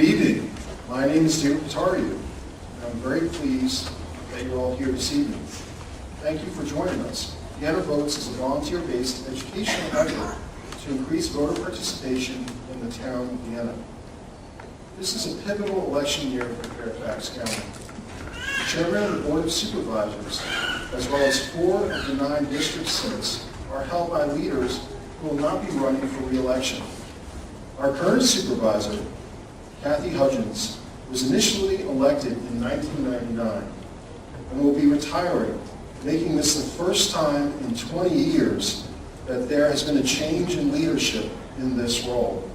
Good evening. My name is David Patario, and I'm very pleased that you're all here this evening. Thank you for joining us. Vienna Votes is a volunteer-based educational effort to increase voter participation in the town of Vienna. This is a pivotal election year for Fairfax County. The chairman of the Board of Supervisors, as well as 4 of the 9 district seats, are held by leaders who will not be running for re-election. Our current supervisor, Kathy Hudgens, was initially elected in 1999 and will be retiring, making this the first time in 20 years that there has been a change in leadership in this role.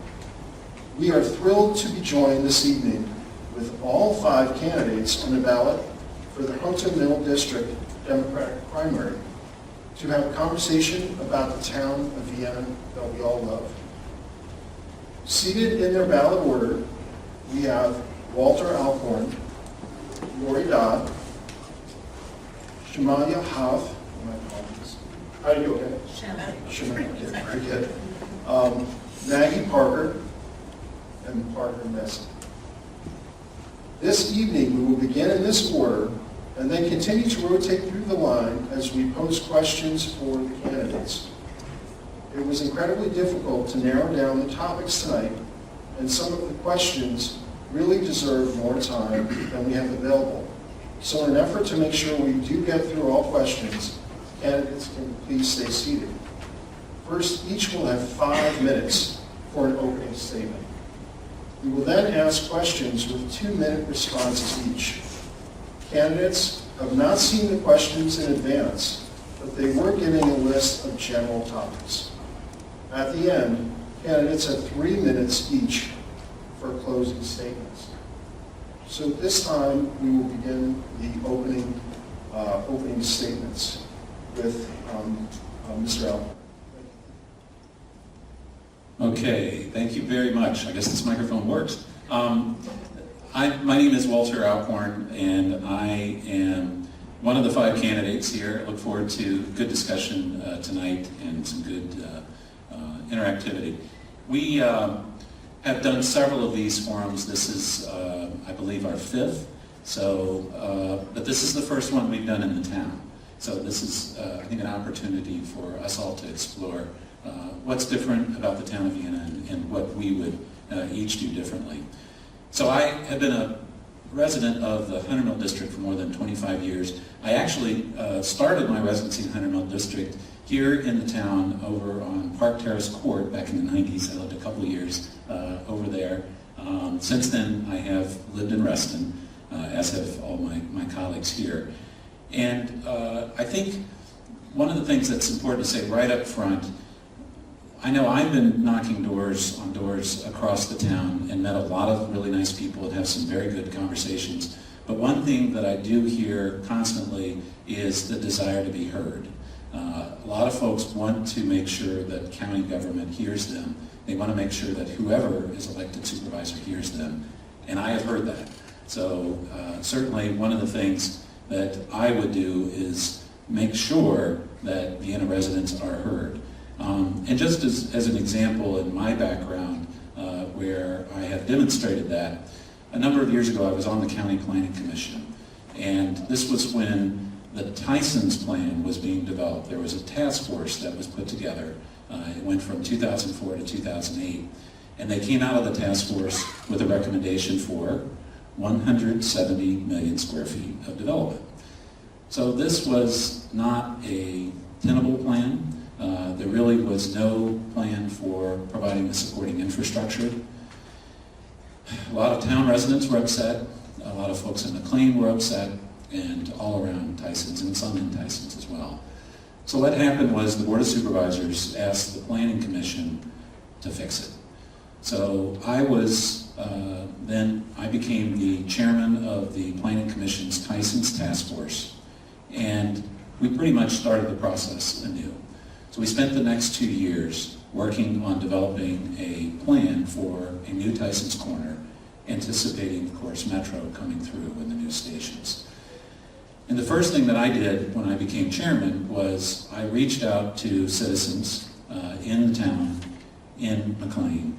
We are thrilled to be joined this evening with all 5 candidates on the ballot for the Hunter Mill District Democratic primary to have a conversation about the town of Vienna that we all love. Seated in their ballot order, we have Walter Alcorn, Lori Dodd, Shemaya Hath, my apologies. How are you okay? Shemaya, okay, very good. Maggie Parker, and Parker Messi. This evening, we will begin in this order and then continue to rotate through the line as we pose questions for the candidates. It was incredibly difficult to narrow down the topics tonight, and some of the questions really deserve more time than we have available. So in an effort to make sure we do get through all questions, candidates can please stay seated. First, each will have 5 minutes for an opening statement. We will then ask questions with 2-minute responses each. Candidates have not seen the questions in advance, but they were given a list of general topics. At the end, candidates have 3 minutes each for closing statements. So at this time, we will begin the opening statements with Mr. Allen. Okay, thank you very much. I guess this microphone works. My name is Walter Alcorn, and I am one of the 5 candidates here. I look forward to good discussion tonight and some good interactivity. We have done several of these forums. This is, I believe, our 5th. So, but this is the first one we've done in the town. So this is, I think, an opportunity for us all to explore what's different about the town of Vienna and what we would each do differently. So I have been a resident of the Hunter Mill District for more than 25 years. I actually started my residency in Hunter Mill District here in the town over on Park Terrace Court back in the 90s. I lived a couple of years over there. Since then, I have lived in Reston, as have all my colleagues here. And I think one of the things that's important to say right up front, I know I've been knocking doors across the town and met a lot of really nice people and have some very good conversations. But one thing that I do hear constantly is the desire to be heard. A lot of folks want to make sure that county government hears them. They want to make sure that whoever is elected supervisor hears them. And I have heard that. So certainly one of the things that I would do is make sure that Vienna residents are heard. And just as an example in my background, where I have demonstrated that, a number of years ago I was on the County Planning Commission, and this was when the Tyson's plan was being developed. There was a task force that was put together. It went from 2004 to 2008, and they came out of the task force with a recommendation for 170 million square feet of development. So this was not a tenable plan. There really was no plan for providing the supporting infrastructure. A lot of town residents were upset. A lot of folks in McLean were upset, and all around Tyson's, and some in Tyson's as well. So what happened was the Board of Supervisors asked the Planning Commission to fix it. So I was, then I became the chairman of the Planning Commission's Tyson's Task Force, and we pretty much started the process anew. So we spent the next 2 years working on developing a plan for a new Tyson's Corner, anticipating, of course, Metro coming through in the new stations. And the first thing that I did when I became chairman was I reached out to citizens in the town, in McLean,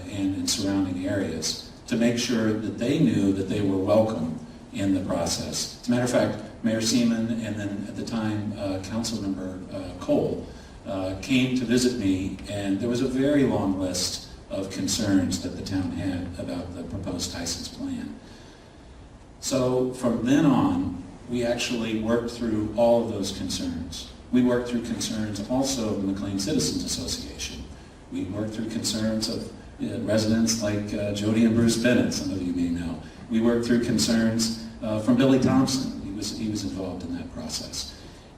and in surrounding areas to make sure that they knew that they were welcome in the process. As a matter of fact, Mayor Seaman and then at the time Councilmember Cole came to visit me, and there was a very long list of concerns that the town had about the proposed Tyson's plan. So from then on, we actually worked through all of those concerns. We worked through concerns also of the McLean Citizens Association. We worked through concerns of residents like Jody and Bruce Bennett, some of you may know. We worked through concerns from Billy Thompson. He was involved in that process.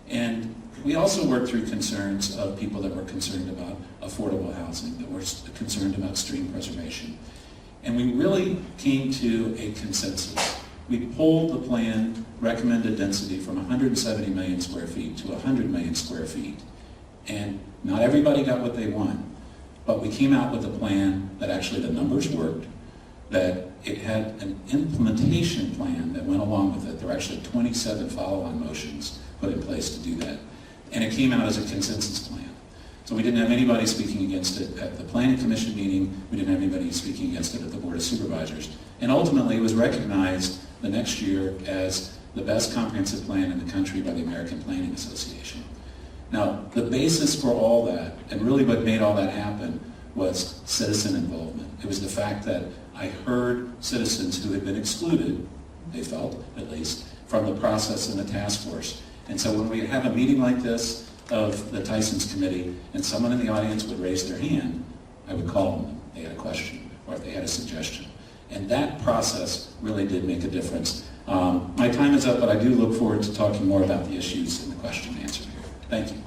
And we also worked through concerns of people that were concerned about affordable housing, that were concerned about stream preservation. And we really came to a consensus. We pulled the plan recommended density from 170 million square feet to 100 million square feet. And not everybody got what they want, but we came out with a plan that actually the numbers worked, that it had an implementation plan that went along with it. There were actually 27 follow-on motions put in place to do that. And it came out as a consensus plan. So we didn't have anybody speaking against it at the Planning Commission meeting. We didn't have anybody speaking against it at the Board of Supervisors. And ultimately, it was recognized the next year as the best comprehensive plan in the country by the American Planning Association. Now, the basis for all that, and really what made all that happen, was citizen involvement. It was the fact that I heard citizens who had been excluded, they felt at least, from the process in the task force. And so when we have a meeting like this of the Tyson's Committee and someone in the audience would raise their hand, I would call on them. They had a question or if they had a suggestion. And that process really did make a difference. My time is up, but I do look forward to talking more about the issues in the question and answer period. Thank you.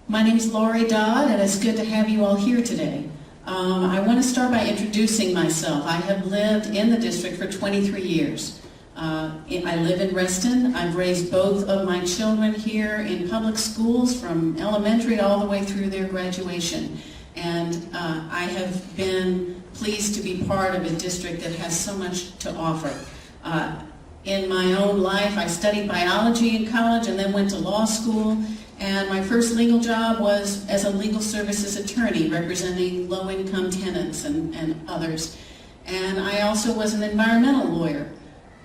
My name is Laurie Dodd, and it's good to have you all here today. I want to start by introducing myself. I have lived in the district for 23 years. I live in Reston. I've raised both of my children here in public schools from elementary all the way through their graduation. And I have been pleased to be part of a district that has so much to offer. In my own life, I studied biology in college and then went to law school. And my first legal job was as a legal services attorney representing low-income tenants and others. And I also was an environmental lawyer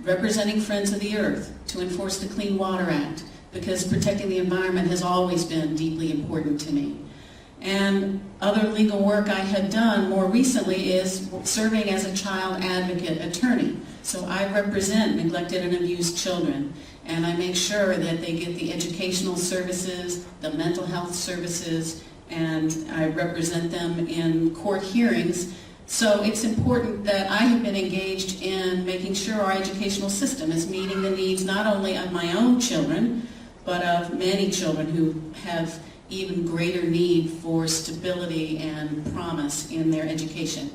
representing Friends of the Earth to enforce the Clean Water Act, because protecting the environment has always been deeply important to me. And other legal work I have done more recently is serving as a child advocate attorney. So I represent neglected and abused children, and I make sure that they get the educational services, the mental health services, and I represent them in court hearings. So it's important that I have been engaged in making sure our educational system is meeting the needs not only of my own children, but of many children who have even greater need for stability and promise in their education.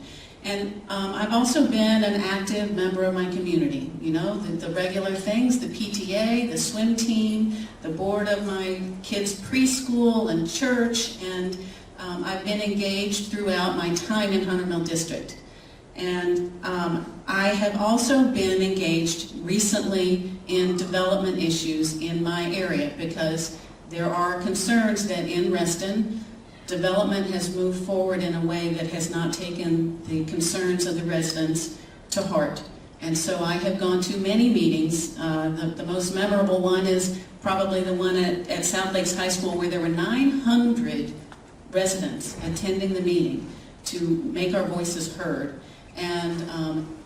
And I've also been an active member of my community. You know, the regular things, the PTA, the swim team, the board of my kids' preschool and church, and I've been engaged throughout my time in Hunter Mill District. And I have also been engaged recently in development issues in my area, because there are concerns that in Reston, development has moved forward in a way that has not taken the concerns of the residents to heart. And so I have gone to many meetings. The most memorable one is probably the one at South Lakes High School, where there were 900 residents attending the meeting to make our voices heard. And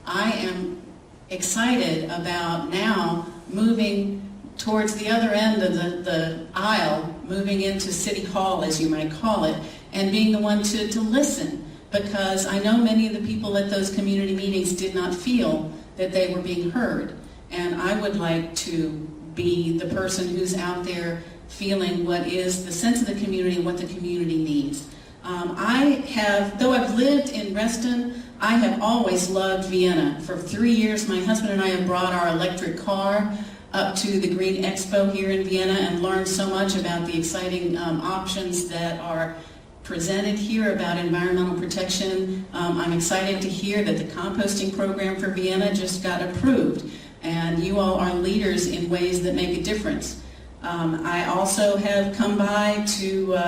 I am excited about now moving towards the other end of the aisle, moving into City Hall, as you might call it, and being the one to listen, because I know many of the people at those community meetings did not feel that they were being heard. And I would like to be the person who's out there feeling what is the sense of the community and what the community needs. Though I've lived in Reston, I have always loved Vienna. For 3 years, my husband and I have brought our electric car up to the Green Expo here in Vienna and learned so much about the exciting options that are presented here about environmental protection. I'm excited to hear that the composting program for Vienna just got approved, and you all are leaders in ways that make a difference. I also have come by to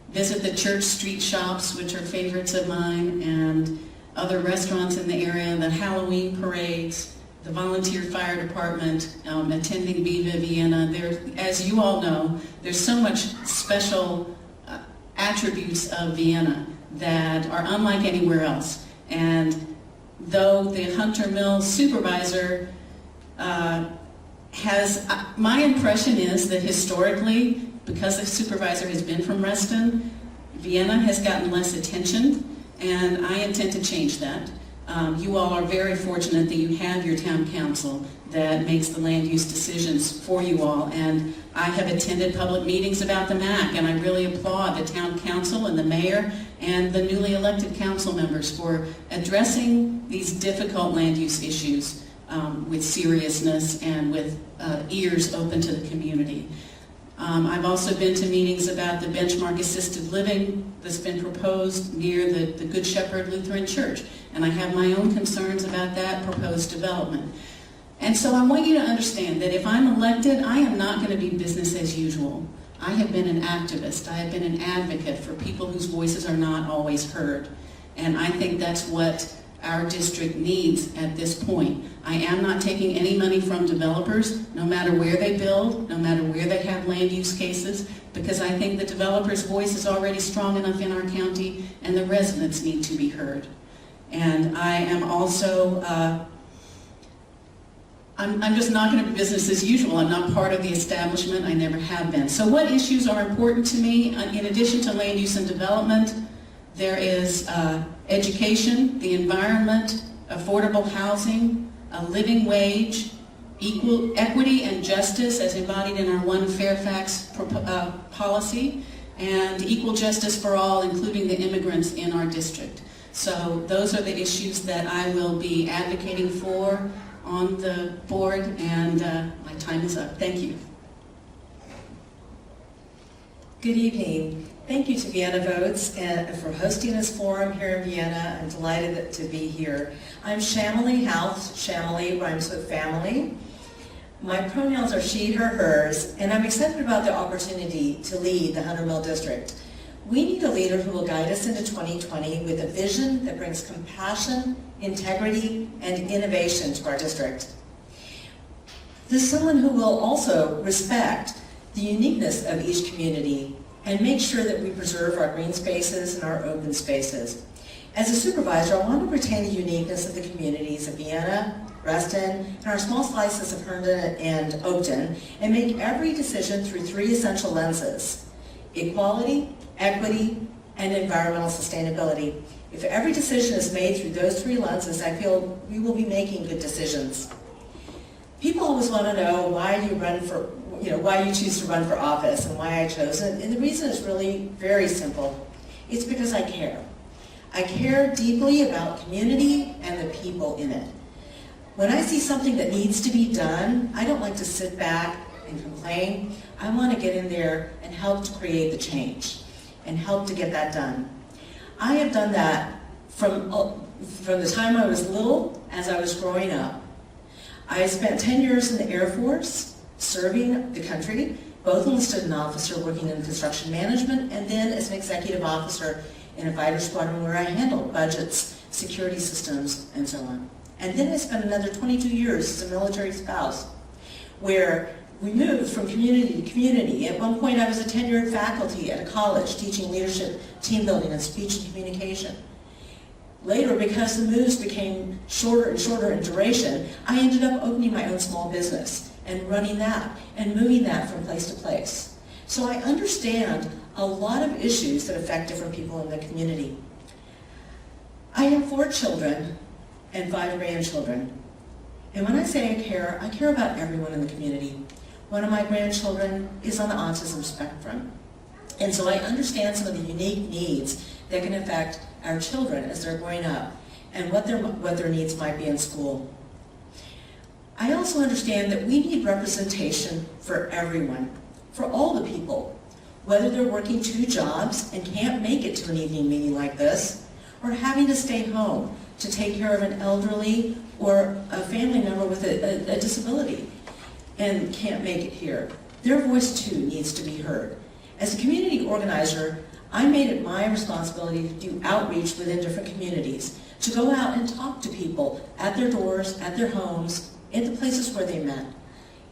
visit the church street shops, which are favorites of mine, and other restaurants in the area, the Halloween parades, the volunteer fire department, attending Viva Vienna. There, as you all know, there's so much special attributes of Vienna that are unlike anywhere else. And though the Hunter Mill supervisor my impression is that historically, because the supervisor has been from Reston, Vienna has gotten less attention, and I intend to change that. You all are very fortunate that you have your town council that makes the land use decisions for you all, and I have attended public meetings about the MAC, and I really applaud the town council and the mayor and the newly elected council members for addressing these difficult land use issues with seriousness and with ears open to the community. I've also been to meetings about the benchmark assisted living that's been proposed near the Good Shepherd Lutheran Church, and I have my own concerns about that proposed development. And so I want you to understand that if I'm elected, I am not going to be business as usual. I have been an activist. I have been an advocate for people whose voices are not always heard. And I think that's what our district needs at this point. I am not taking any money from developers, no matter where they build, no matter where they have land use cases, because I think the developer's voice is already strong enough in our county, and the residents need to be heard. And I am also, I'm just not going to be business as usual. I'm not part of the establishment. I never have been. So what issues are important to me? In addition to land use and development, there is education, the environment, affordable housing, a living wage, equity and justice as embodied in our One Fairfax policy, and equal justice for all, including the immigrants in our district. So those are the issues that I will be advocating for on the board, and my time is up. Thank you. Good evening. Thank you to Vienna Votes for hosting this forum here in Vienna. I'm delighted to be here. I'm Shamily House. Shamily rhymes with family. My pronouns are she, her, hers, and I'm excited about the opportunity to lead the Hunter Mill District. We need a leader who will guide us into 2020 with a vision that brings compassion, integrity, and innovation to our district. This is someone who will also respect the uniqueness of each community and make sure that we preserve our green spaces and our open spaces. As a supervisor, I want to retain the uniqueness of the communities of Vienna, Reston, and our small slices of Herndon and Oakton, and make every decision through three essential lenses: equality, equity, and environmental sustainability. If every decision is made through those three lenses, I feel we will be making good decisions. People always want to know why you run for, why you choose to run for office and why I chose it. And the reason is really very simple. It's because I care. I care deeply about community and the people in it. When I see something that needs to be done, I don't like to sit back and complain. I want to get in there and help to create the change and help to get that done. I have done that from the time I was little as I was growing up. I spent 10 years in the Air Force serving the country, both enlisted an officer working in construction management, and then as an executive officer in a fighter squadron where I handled budgets, security systems, and so on. And then I spent another 22 years as a military spouse, where we moved from community to community. At one point I was a tenured faculty at a college teaching leadership, team building, and speech and communication. Later, because the moves became shorter and shorter in duration, I ended up opening my own small business and running that and moving that from place to place. So I understand a lot of issues that affect different people in the community. I have 4 children and 5 grandchildren. And when I say I care about everyone in the community. One of my grandchildren is on the autism spectrum. And so I understand some of the unique needs that can affect our children as they're growing up and what their needs might be in school. I also understand that we need representation for everyone, for all the people, whether they're working 2 jobs and can't make it to an evening meeting like this, or having to stay home to take care of an elderly or a family member with a disability and can't make it here. Their voice too needs to be heard. As a community organizer, I made it my responsibility to do outreach within different communities, to go out and talk to people at their doors, at their homes, in the places where they met,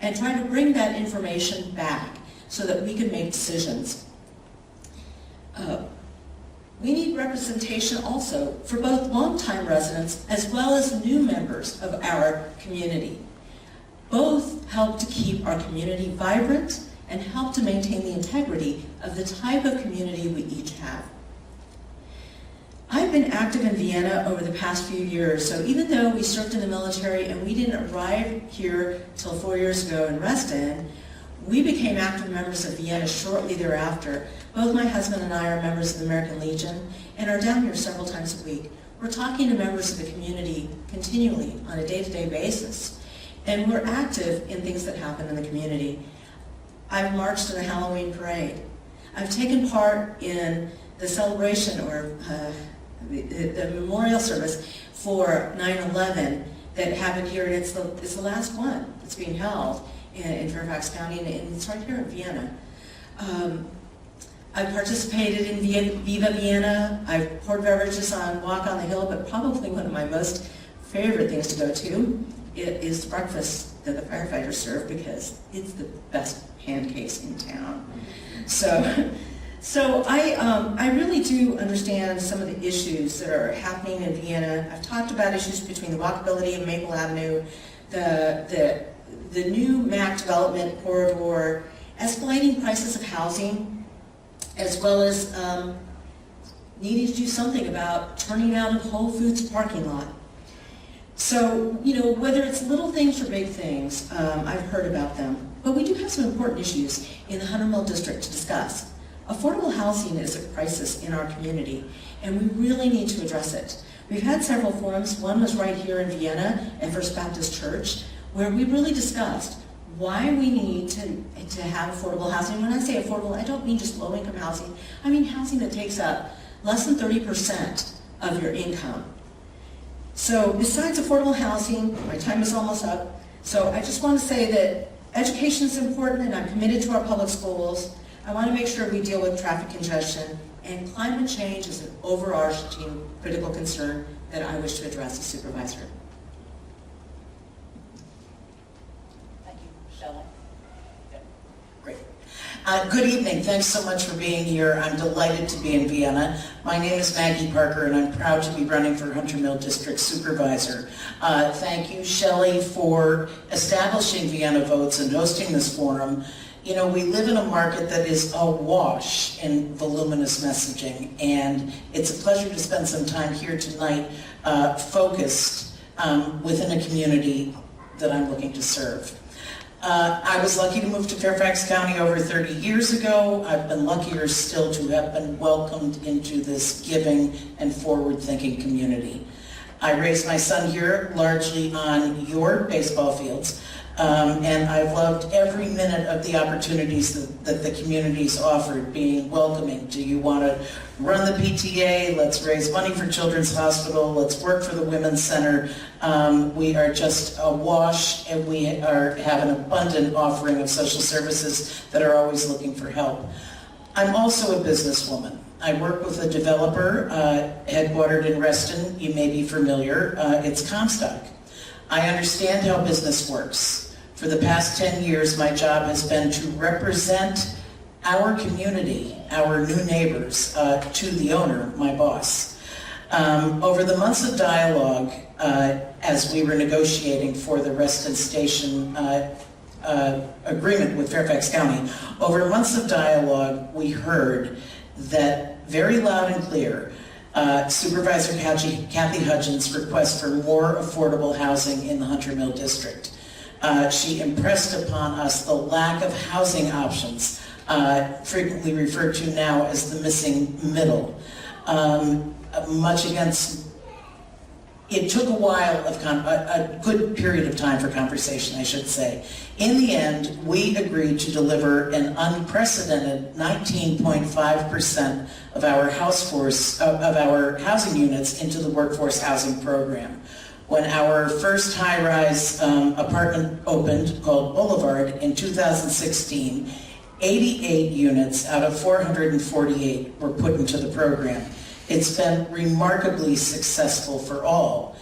and try to bring that information back so that we can make decisions. We need representation also for both longtime residents as well as new members of our community. Both help to keep our community vibrant and help to maintain the integrity of the type of community we each have. I've been active in Vienna over the past few years, so even though we served in the military and we didn't arrive here till 4 years ago in Reston, we became active members of Vienna shortly thereafter. Both my husband and I are members of the American Legion and are down here several times a week. We're talking to members of the community continually on a day-to-day basis, and we're active in things that happen in the community. I've marched in a Halloween parade. I've taken part in the celebration or the memorial service for 9/11 that happened here, and it's the last one that's being held in Fairfax County, and it's right here in Vienna. I've participated in Viva Vienna. I've poured beverages on Walk on the Hill, but probably one of my most favorite things to go to is the breakfast that the firefighters serve, because it's the best pancakes in town. So I really do understand some of the issues that are happening in Vienna. I've talked about issues between the walkability of Maple Avenue, the new MAC development corridor, escalating prices of housing, as well as needing to do something about turning out a Whole Foods parking lot. So, whether it's little things or big things, I've heard about them. But we do have some important issues in the Hunter Mill District to discuss. Affordable housing is a crisis in our community, and we really need to address it. We've had several forums. One was right here in Vienna at First Baptist Church, where we really discussed why we need to have affordable housing. When I say affordable, I don't mean just low-income housing. I mean housing that takes up less than 30% of your income. So besides affordable housing, my time is almost up, so I just want to say that education is important, and I'm committed to our public schools. I want to make sure we deal with traffic congestion, and climate change is an overarching critical concern that I wish to address as supervisor. Good evening. Thanks so much for being here. I'm delighted to be in Vienna. My name is Maggie Parker, and I'm proud to be running for Hunter Mill District Supervisor. Thank you, Shelley, for establishing Vienna Votes and hosting this forum. We live in a market that is awash in voluminous messaging, and it's a pleasure to spend some time here tonight focused within a community that I'm looking to serve. I was lucky to move to Fairfax County over 30 years ago. I've been luckier still to have been welcomed into this giving and forward-thinking community. I raised my son here largely on your baseball fields, and I've loved every minute of the opportunities that the community's offered, being welcoming. Do you want to run the PTA? Let's raise money for Children's Hospital. Let's work for the Women's Center. We are just awash, and we have an abundant offering of social services that are always looking for help. I'm also a businesswoman. I work with a developer headquartered in Reston. You may be familiar. It's Comstock. I understand how business works. For the past 10 years, my job has been to represent our community, our new neighbors, to the owner, my boss. Over the months of dialogue, as we were negotiating for the Reston Station agreement with Fairfax County, over months of dialogue, we heard that very loud and clear, Supervisor Kathy Hudgens' request for more affordable housing in the Hunter Mill District. She impressed upon us the lack of housing options, frequently referred to now as the missing middle. It took a while a good period of time for conversation, I should say. In the end, we agreed to deliver an unprecedented 19.5% of our housing units into the workforce housing program. When our first high-rise apartment opened, called Boulevard, in 2016, 88 units out of 448 were put into the program. It's been remarkably successful for all.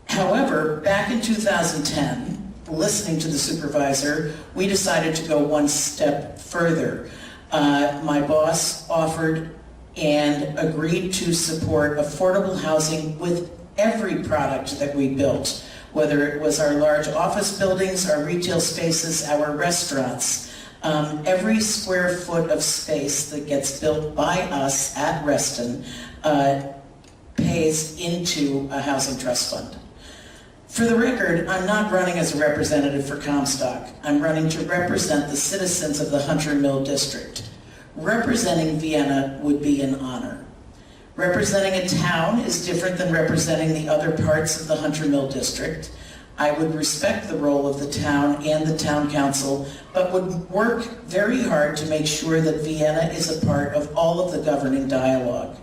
However, back in 2010, listening to the supervisor, we decided to go one step further. My boss offered and agreed to support affordable housing with every product that we built, whether it was our large office buildings, our retail spaces, our restaurants. Every square foot of space that gets built by us at Reston pays into a housing trust fund. For the record, I'm not running as a representative for Comstock. I'm running to represent the citizens of the Hunter Mill District. Representing Vienna would be an honor. Representing a town is different than representing the other parts of the Hunter Mill District. I would respect the role of the town and the town council, but would work very hard to make sure that Vienna is a part of all of the governing dialogue.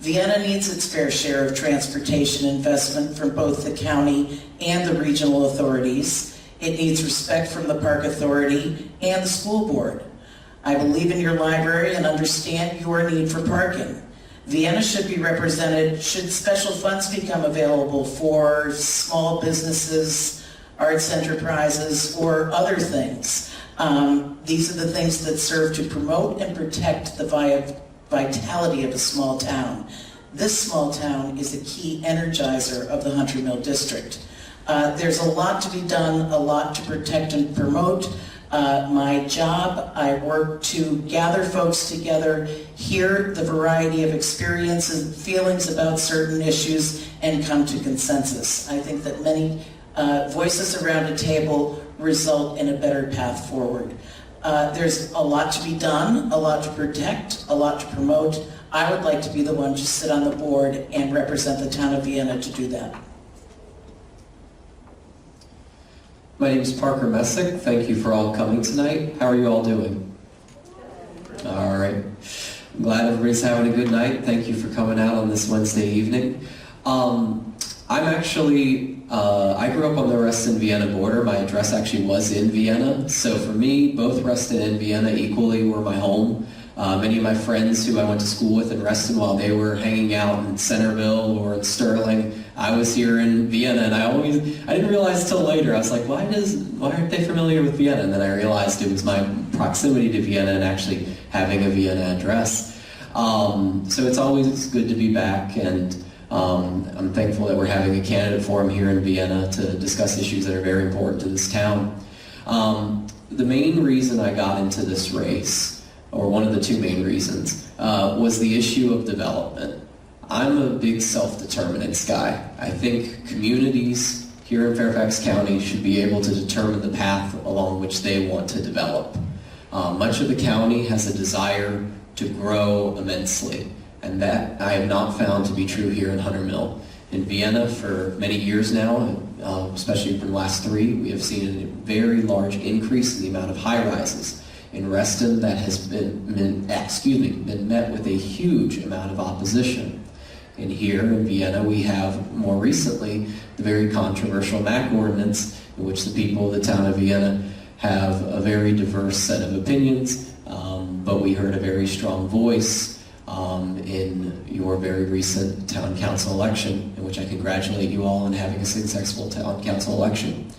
Vienna needs its fair share of transportation investment from both the county and the regional authorities. It needs respect from the Park Authority and the school board. I believe in your library and understand your need for parking. Vienna should be represented should special funds become available for small businesses, arts enterprises, or other things. These are the things that serve to promote and protect the vitality of a small town. This small town is a key energizer of the Hunter Mill District. There's a lot to be done, a lot to protect and promote. My job, I work to gather folks together, hear the variety of experiences and feelings about certain issues, and come to consensus. I think that many voices around a table result in a better path forward. There's a lot to be done, a lot to protect, a lot to promote. I would like to be the one to sit on the board and represent the town of Vienna to do that. My name is Parker Messick. Thank you for all coming tonight. How are you all doing? All right. I'm glad everybody's having a good night. Thank you for coming out on this Wednesday evening. I grew up on the Reston-Vienna border. My address actually was in Vienna. So for me, both Reston and Vienna equally were my home. Many of my friends who I went to school with in Reston, while they were hanging out in Centerville or in Sterling, I was here in Vienna, and I didn't realize till later. I was like, why aren't they familiar with Vienna? And then I realized it was my proximity to Vienna and actually having a Vienna address. So it's always good to be back, and I'm thankful that we're having a candidate forum here in Vienna to discuss issues that are very important to this town. The main reason I got into this race, or one of the two main reasons, was the issue of development. I'm a big self-determinance guy. I think communities here in Fairfax County should be able to determine the path along which they want to develop. Much of the county has a desire to grow immensely, and that I have not found to be true here in Hunter Mill. In Vienna for many years now, especially for the last 3, we have seen a very large increase in the amount of high-rises. In Reston, that has been met with a huge amount of opposition. And here in Vienna, we have more recently the very controversial MAC ordinance, in which the people of the town of Vienna have a very diverse set of opinions, but we heard a very strong voice in your very recent town council election, in which I congratulate you all on having a successful town council election.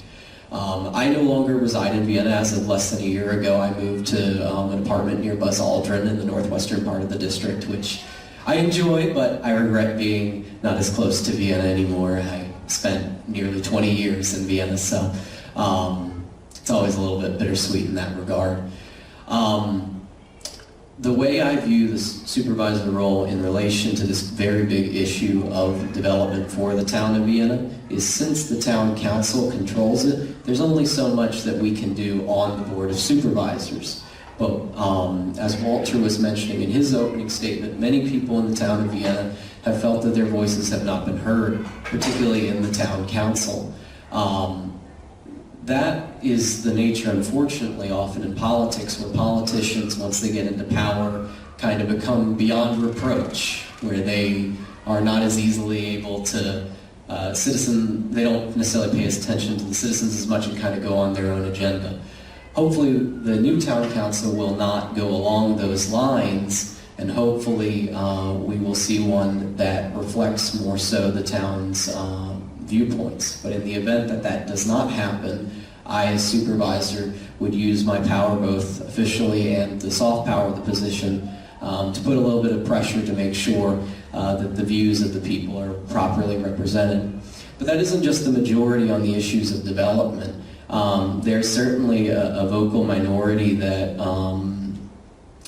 I no longer reside in Vienna. As of less than a year ago, I moved to an apartment near Buzz Aldrin in the northwestern part of the district, which I enjoy, but I regret being not as close to Vienna anymore. I spent nearly 20 years in Vienna, so it's always a little bit bittersweet in that regard. The way I view the supervisor role in relation to this very big issue of development for the town of Vienna is, since the town council controls it, there's only so much that we can do on the board of supervisors. But as Walter was mentioning in his opening statement, many people in the town of Vienna have felt that their voices have not been heard, particularly in the town council. That is the nature, unfortunately, often in politics, where politicians, once they get into power, kind of become beyond reproach, where they are not as easily able to, they don't necessarily pay attention to the citizens as much and kind of go on their own agenda. Hopefully the new town council will not go along those lines, and hopefully we will see one that reflects more so the town's viewpoints. But in the event that that does not happen, I as supervisor would use my power both officially and the soft power of the position to put a little bit of pressure to make sure that the views of the people are properly represented. But that isn't just the majority on the issues of development. There's certainly a vocal minority that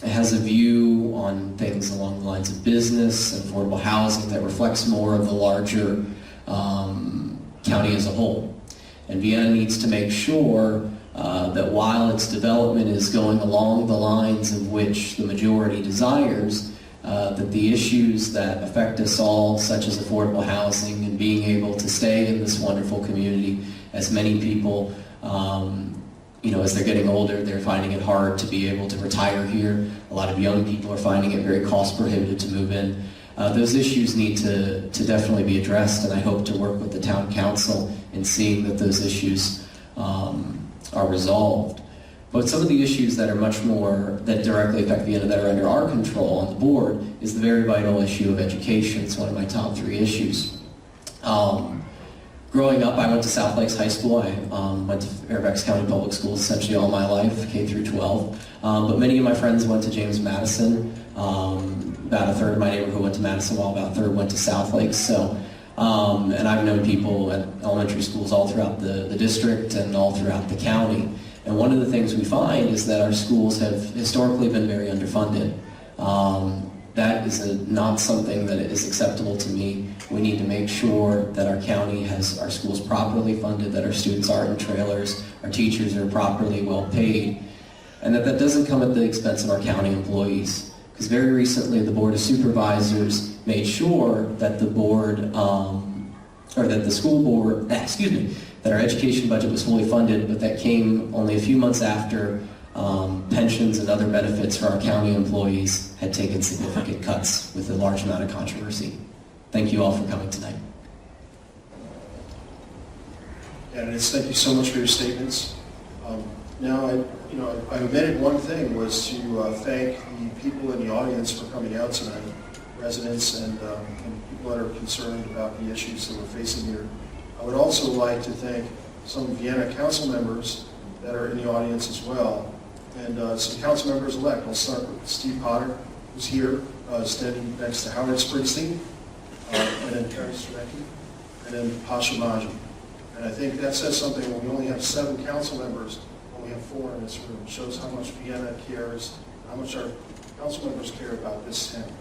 has a view on things along the lines of business and affordable housing that reflects more of the larger county as a whole. And Vienna needs to make sure that while its development is going along the lines of which the majority desires, that the issues that affect us all, such as affordable housing and being able to stay in this wonderful community, as many people, as they're getting older, they're finding it hard to be able to retire here. A lot of young people are finding it very cost prohibitive to move in. Those issues need to definitely be addressed, and I hope to work with the town council in seeing that those issues are resolved. But some of the issues that are much more, that directly affect Vienna, that are under our control on the board, is the very vital issue of education. It's one of my top 3 issues. Growing up, I went to South Lakes High School. I went to Fairfax County Public Schools essentially all my life, K through 12. But many of my friends went to James Madison. About a third of my neighborhood went to Madison, while about a third went to South Lakes. So, and I've known people at elementary schools all throughout the district and all throughout the county. And one of the things we find is that our schools have historically been very underfunded. That is not something that is acceptable to me. We need to make sure that our county has our schools properly funded, that our students aren't in trailers, our teachers are properly well paid, and that doesn't come at the expense of our county employees. Because very recently the Board of Supervisors made sure that the board, that our education budget was fully funded, but that came only a few months after pensions and other benefits for our county employees had taken significant cuts with a large amount of controversy. Thank you all for coming tonight. Candidates, thank you so much for your statements. Now, I omitted one thing, was to thank the people in the audience for coming out tonight, residents and people that are concerned about the issues that we're facing here. I would also like to thank some Vienna council members that are in the audience as well, and some council members-elect. I'll start with Steve Potter, who's here, standing next to Howard Springsteen, and then Terry Strecki, and then Pasha Maji. And I think that says something when we only have 7 council members, when we have 4 in this room. It shows how much Vienna cares, how much our council members care about this town.